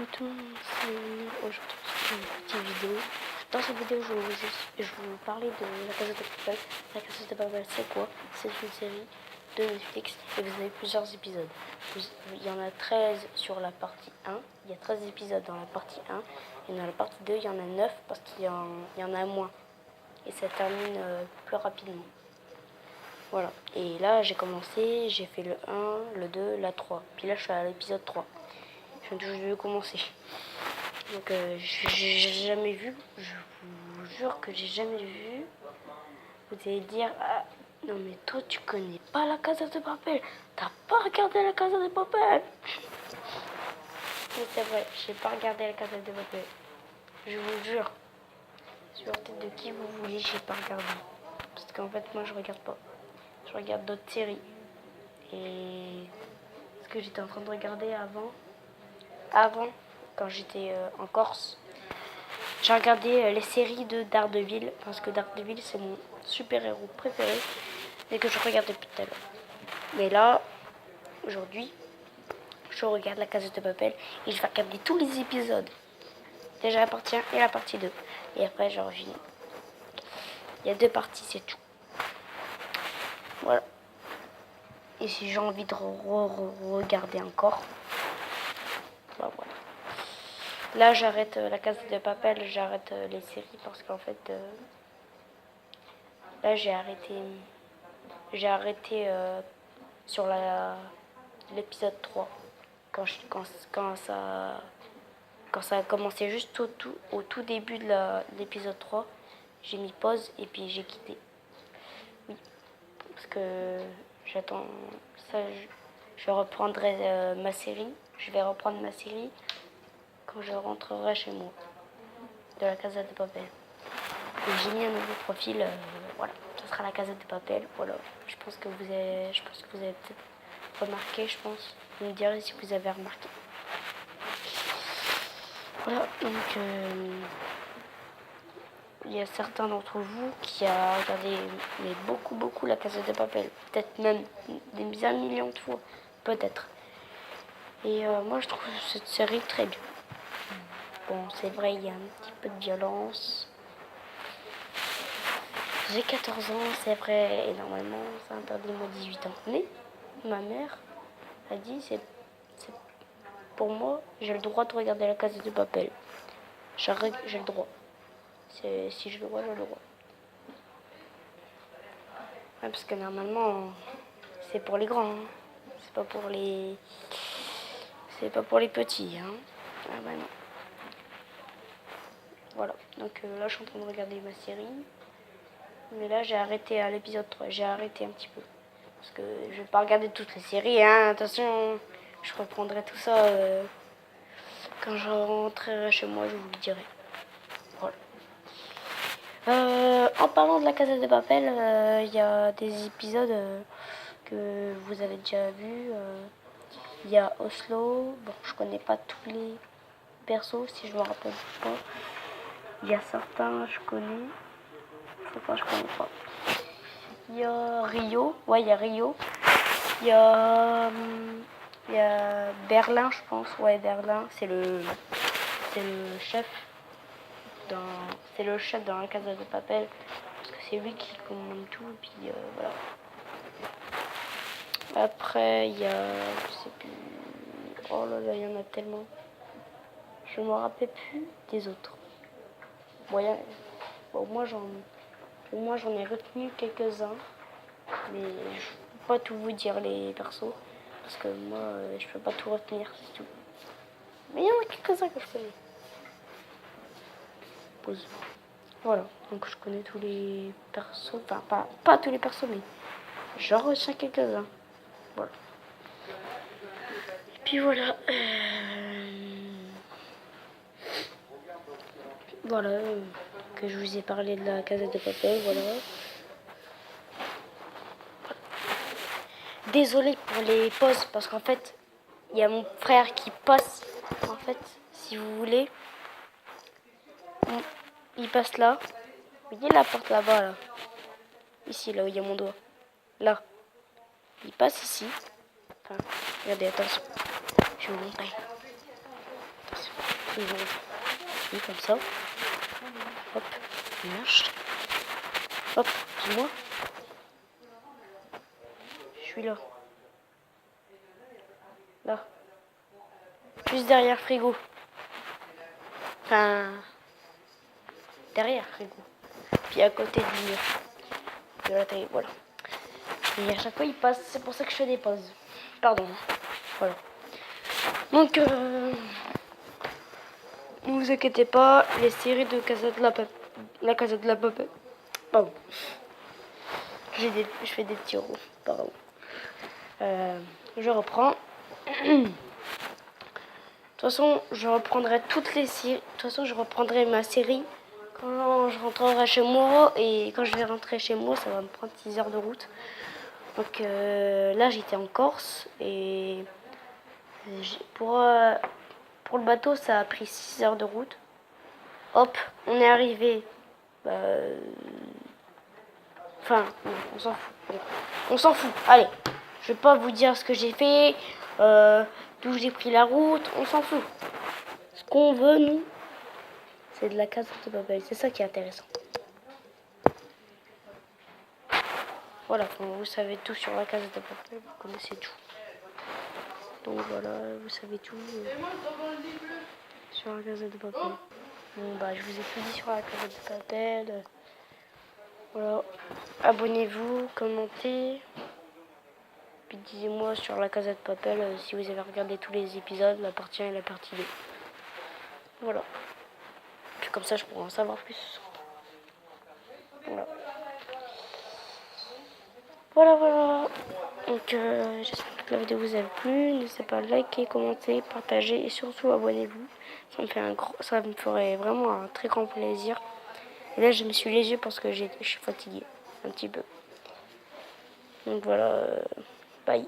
Salut tout le monde, c'est Manu. Aujourd'hui c'est une petite vidéo. Dans cette vidéo je vais vous parler de La Casa de Papel. La Casa de Papel c'est quoi? C'est une série de Netflix et vous avez plusieurs épisodes. Il y en a 13 sur la partie 1, il y a 13 épisodes dans la partie 1 et dans la partie 2 il y en a 9 parce qu'il y en a moins et ça termine plus rapidement. Voilà, et là j'ai commencé, j'ai fait le 1, le 2, la 3, puis là je suis à l'épisode 3. Je viens de commencer. Donc j'ai jamais vu, je vous jure que j'ai jamais vu. Vous allez dire, ah, non mais toi tu connais pas La Casa de Papel, t'as pas regardé La Casa de Papel. Mais c'est vrai, j'ai pas regardé La Casa de Papel. Je vous jure. Sur la tête de qui vous voulez, j'ai pas regardé. Parce qu'en fait moi je regarde pas. Je regarde d'autres séries. Et ce que j'étais en train de regarder avant, quand j'étais en Corse, j'ai regardé les séries de Daredevil, parce que Daredevil c'est mon super-héros préféré et que je regarde depuis tout à l'heure. Mais là, aujourd'hui, je regarde La Casa de Papel et je vais regarder tous les épisodes. Déjà la partie 1 et la partie 2. Et après, je reviens. Il y a 2 parties, c'est tout. Voilà. Et si j'ai envie de regarder encore, bah voilà. Là, j'arrête La Casa de Papel, j'arrête les séries parce qu'en fait, là, j'ai arrêté sur l'épisode 3. Quand ça a commencé juste au tout début de l'épisode 3, j'ai mis pause et puis j'ai quitté. Oui, parce que j'attends ça, je reprendrai ma série. Je vais reprendre ma série quand je rentrerai chez moi de La Casa de Papel. Et j'ai mis un nouveau profil, voilà, ça sera La Casa de Papel, voilà. Je pense que vous avez peut-être remarqué, je pense. Vous me direz si vous avez remarqué. Voilà, donc il y a certains d'entre vous qui a regardé mais beaucoup La Casa de Papel, peut-être même des millions de fois, peut-être. Et moi je trouve cette série très bien. Bon, c'est vrai, il y a un petit peu de violence. J'ai 14 ans, c'est vrai, et normalement, c'est interdit moins 18 ans. Mais ma mère a dit, pour moi, j'ai le droit de regarder La Casa de Papel. J'ai le droit. Si j'ai le droit, j'ai le droit. Ouais, parce que normalement, c'est pour les grands. Hein. C'est pas pour les petits. Hein. Ah bah non. Voilà. Donc là, je suis en train de regarder ma série. Mais là, j'ai arrêté à l'épisode 3. J'ai arrêté un petit peu. Parce que je vais pas regarder toutes les séries. Hein. Attention, je reprendrai tout ça quand je rentrerai chez moi, je vous le dirai. Voilà. En parlant de La Casa de Papel, il y a des épisodes que vous avez déjà vus. Il y a Oslo. Bon, je connais pas tous les persos, si je me rappelle pas. Il y a certains, je connais. Certains, je connais pas. Il y a Rio. Ouais, il y a Rio. Il y a Berlin, je pense. Ouais, Berlin, c'est le chef dans La Casa de Papel, parce que c'est lui qui commande tout, et puis voilà. Après, il y a, je sais plus, oh là là, il y en a tellement, je me rappelle plus des autres. Bon, moi j'en ai retenu quelques-uns, mais je peux pas tout vous dire les persos, parce que moi, je peux pas tout retenir, c'est tout. Mais il y en a quelques-uns que je connais. Pause. Voilà, donc je connais tous les persos, enfin pas tous les persos, mais j'en retiens quelques-uns. Voilà. Et puis voilà. Voilà, que je vous ai parlé de La Casa de Papel, voilà. Désolée pour les pauses, parce qu'en fait, il y a mon frère qui passe, en fait, si vous voulez. Il passe là. Vous voyez la porte là-bas, là. Ici, là où il y a mon doigt. Là. Il passe ici. Enfin, regardez, attention. Je vais vous montrer. Attention. Ils vont oui, comme ça. Hop, il marche. Hop, dis-moi. Je suis là. Là. Juste derrière frigo. Enfin, derrière frigo. Puis à côté du mur. De la télé, voilà. Et à chaque fois, il passe. C'est pour ça que je fais des pauses. Pardon. Voilà. Donc, ne vous inquiétez pas. Les séries de Casa de la Papel. La Casa de la Papel. Pardon. Je fais des petits roues. Pardon. Je reprends. De toute façon, je reprendrai toutes les séries. De toute façon, je reprendrai ma série quand je rentrerai chez moi. Et quand je vais rentrer chez moi, ça va me prendre 6 heures de route. Donc là, j'étais en Corse. Et pour le bateau, ça a pris 6 heures de route. Hop, on est arrivé. Enfin, on s'en fout. Bon, on s'en fout. Allez, je vais pas vous dire ce que j'ai fait, d'où j'ai pris la route. On s'en fout. Ce qu'on veut, nous, c'est de la Casa de Papel. C'est ça qui est intéressant. Voilà, vous savez tout sur la Casa de Papel. Vous connaissez tout. Donc voilà, vous savez tout sur la Casa de Papel. Bon, bah, je vous ai tout dit sur la Casa de Papel. Voilà. Abonnez-vous, commentez. Puis dites-moi sur la Casa de Papel si vous avez regardé tous les épisodes, la partie 1 et la partie 2. Voilà. Puis comme ça, je pourrais en savoir plus. Voilà. Voilà. Donc, j'espère que la vidéo vous a plu. N'hésitez pas à liker, commenter, partager et surtout abonnez-vous. Ça me ferait vraiment un très grand plaisir. Et là, je me suis léger parce que je suis fatiguée un petit peu. Donc voilà, bye.